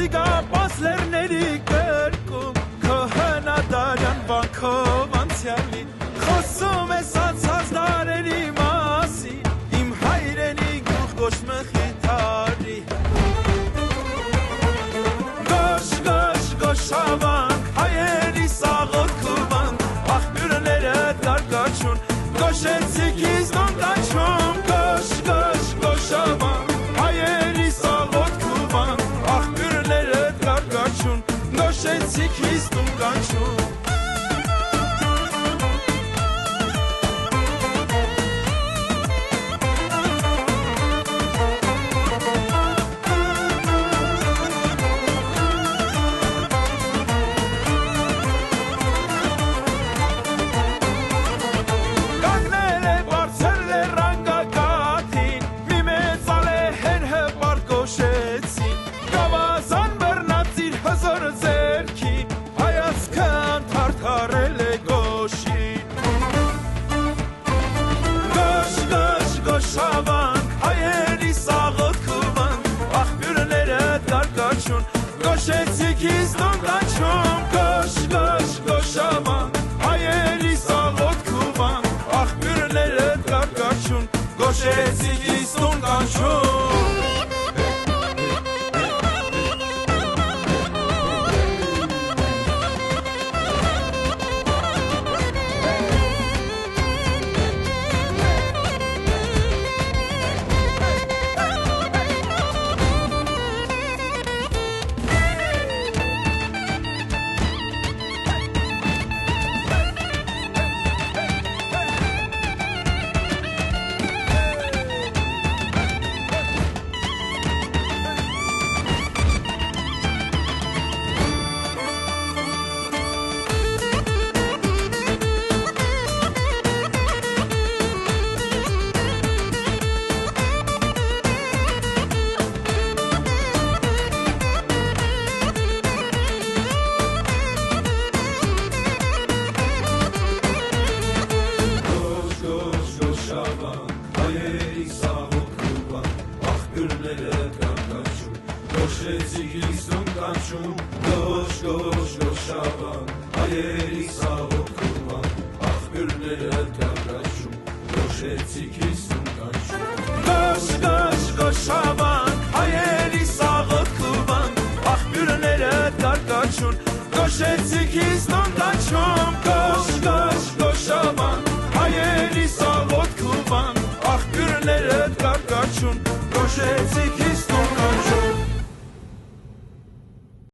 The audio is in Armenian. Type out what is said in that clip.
Տիգապաս լերների կրկում Քո հնադարյան վանքով անցյալի Խոսում ես անցած դարերի մասին Իմ հայրենի գյուղ գոշմը խիթարի Գոշ, գոշ, գոշավանք Հայերի սաղոթքուվանք Աղբյուրները դարգաչուն Գոշեցիք իզդոն կանչում Գոշ, գոշ, գոշավանք Հայերի սաղոթքուվանք Աղբյուրները դարգաչուն Գոշեցիք իզդոն կանչում Գոշեցիք իզդոն կանչում Գոշ, գոշ, գոշավանք Հայերի սաղոթքուվանք Աղբյուրները դարգաչուն Գոշեցիք իզդոն կանչում Գոշեցիք իզդոն կանչում Գոշ, գոշ, գոշավանք Հայերի սաղոթքուվանք Աղբյուրները դարգաչում Գոշեցիք իզդոն կանչում Գոշ, գոշ, գոշավանք Հայերի սաղոթքուվանք Աղբյուրները դարգաչուն Գոշեցիք իզդոն կանչում Գոշ, գոշ, գոշավանք Հայերի սաղոթքուվանք Աղբյուրները դարգաչուն Գոշեցիք